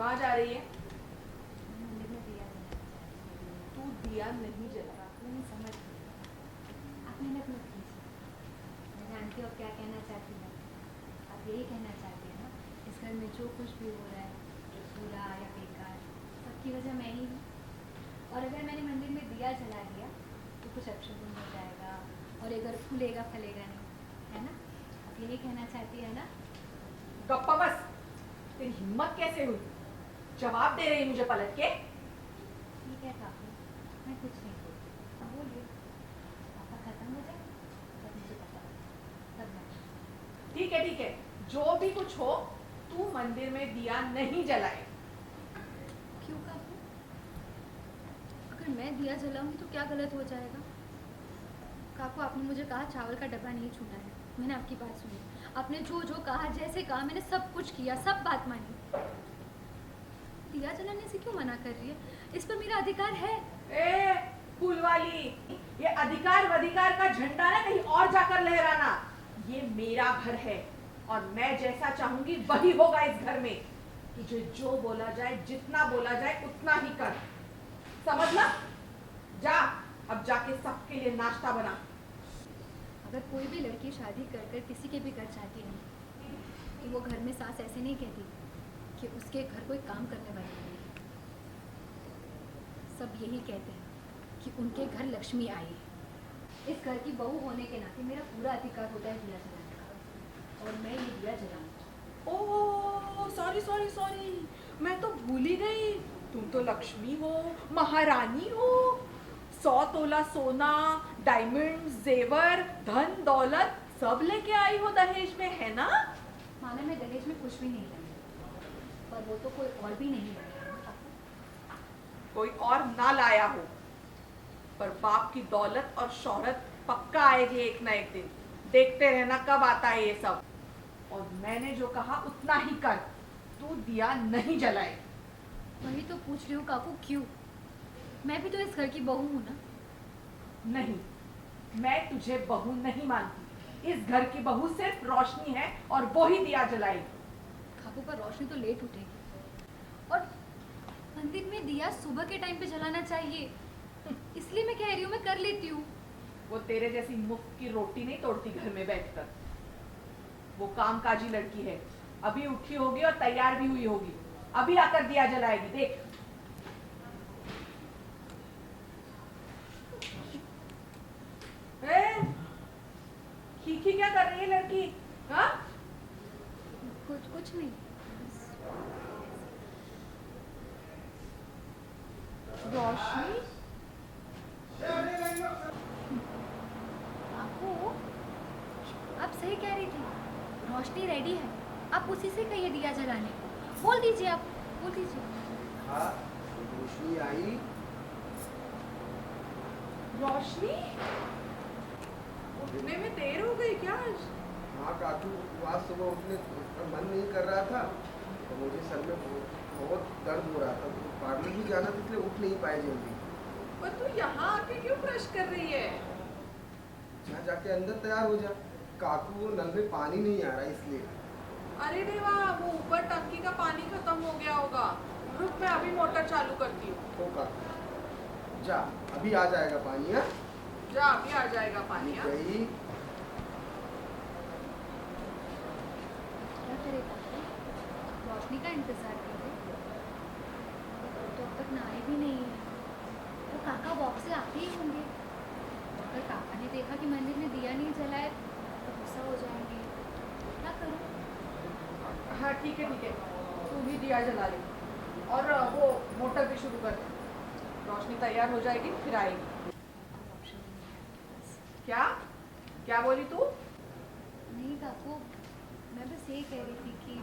कहाँ जा रही है? मंदिर में दिया जलाना चाहती हूँ। तू दिया नहीं जला। नहीं समझ गई। आप मेहनत मत कीजिए। मैं जानती हूँ आप क्या कहना चाहती हैं। आप यही कहना चाहती हैं ना, इस घर में जो कुछ भी हो रहा है, बुरा या बेकार, सबकी वजह मैं ही हूँ। और अगर मैंने मंदिर में दिया जला दिया तो कुछ अपशगुन हो जाएगा और ये घर फूलेगा फलेगा नहीं, है ना? आप यही कहना चाहती है ना? गप्पा बस। तेरी हिम्मत कैसे हुई? जवाब दे रही मुझे पलट के। ठीक है काकू, मैं कुछ नहीं बोलती। अब बोलिए, पापा खत्म हो जाए तब मुझे पता होगा, तब मैं। ठीक है, जो भी कुछ हो, तू मंदिर में दिया नहीं जलाए। क्यों काकू? अगर मैं दिया जलाऊंगी तो क्या गलत हो जाएगा? काकू आपने मुझे कहा चावल का डब्बा नहीं छूना है, मैंने आपकी बात सुनी। आपने जो जो कहा, जैसे कहा, मैंने सब कुछ किया, सब बात मानी। दिया जलाने से क्यों मना कर रही है? इस पर मेरा अधिकार है। ए फूल वाली, ये अधिकार वधिकार का झंडा ना कहीं और जाकर लहराना। ये मेरा घर है और मैं जैसा चाहूंगी वही होगा इस घर में। तुझे जो बोला जाए, जितना बोला जाए उतना ही कर, समझ ना? जा, अब जाके सबके लिए नाश्ता बना। अगर कोई भी लड़की शादी कर कर किसी के भी घर जाती है तो वो घर में सास ऐसे नहीं कहती कि उसके घर कोई काम करने वाली नहीं है। सब यही कहते हैं कि उनके घर लक्ष्मी आई है। इस घर की बहू होने के नाते मेरा पूरा अधिकार होता है दिया जलाने का, और मैं ये दिया जलाऊंगी। ओह सॉरी, मैं तो भूल ही गई। तुम तो लक्ष्मी हो, महारानी हो। 100 तोला सोना, डायमंड, जेवर, धन दौलत सब लेके आई हो दहेज में, है ना? माना मैं दहेज में कुछ भी नहीं लाई, पर वो तो कोई और भी नहीं लाया है ना। कोई और ना लाया हो, पर बाप की दौलत और शोहरत पक्का आएगी एक ना एक दिन। देखते रहना कब आता है ये सब। और मैंने जो कहा उतना ही कर, तू दिया नहीं जलाए। वही तो पूछ रही हूँ काकू, क्यों? मैं भी तो इस घर की बहू हूँ ना। नहीं, मैं तुझे बहू नहीं मानती। इस घर की बहू सिर्फ रोशनी है और वो ही दिया जलाएगी। काकू पर रोशनी तो लेट उठेगी, और मंदिर में दिया सुबह के टाइम पे जलाना चाहिए, इसलिए मैं कह रही हूँ मैं कर लेती हूँ। वो तेरे जैसी मुफ्त की रोटी नहीं तोड़ती घर में बैठकर। वो कामकाजी लड़की है, अभी उठी होगी और तैयार भी हुई होगी, अभी आकर दिया जलाएगी। देख। खीखी क्या कर रही है लड़की? हाँ? कुछ नहीं। रोशनी, आपको आप सही कह रही थी, रोशनी रेडी है। आप उसी से कहिए दिया जलाने को। बोल दीजिए, आप बोल दीजिए। हाँ, रोशनी आई। रोशनी, उठने में देर हो गई क्या आज? हाँ काकू, आज सुबह उठने का मन नहीं कर रहा था तो मुझे सर में बहुत दर्द हो रहा था, तो पार्लर भी जाना था, इसलिए उठ नहीं पाए जल्दी। पर तू यहाँ आके क्यों ब्रश कर रही है? जहाँ जाके अंदर तैयार हो जा। काकू, वो नल में पानी नहीं आ रहा इसलिए। अरे देवा, वो ऊपर टंकी का पानी खत्म हो गया होगा। रुक, मैं अभी मोटर चालू करती हूँ। तो काकू जा, अभी आ जाएगा पानी। है जा, अभी आ जाएगा पानी। हाँ? गई। क्या करे काकू, रोशनी का इंतजार करे, तो अब तक ना आए भी नहीं है। तो काका वॉक से आते ही होंगे। अगर काका ने देखा कि मंदिर में दिया नहीं जलाए तो गुस्सा हो जाएंगे। क्या करूँ? हाँ ठीक है, तू भी दिया जला ले और वो मोटर भी शुरू कर दे। रोशनी तैयार हो जाएगी फिर आएगी। ऑप्शन नहीं है आपके पास। क्या बोली तू? नहीं काकू, मैं बस यही कह रही थी कि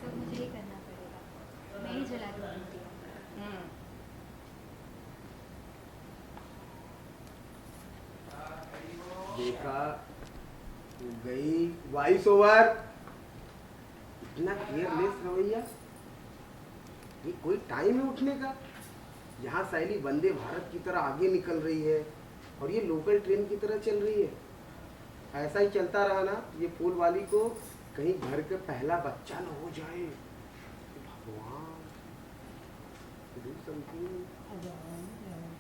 सब मुझे ही करना पड़ेगा, मैं ही जला दूँगी दिया। देखा, वो गई। Voice over. इतना केयरलेस रवैया, ये कोई टाइम है उठने का? यहाँ शैली वंदे भारत की तरह आगे निकल रही है और ये लोकल ट्रेन की तरह चल रही है। ऐसा ही चलता रहा ना, ये फूल वाली को कहीं घर का पहला बच्चा न हो जाए। भगवान। do something.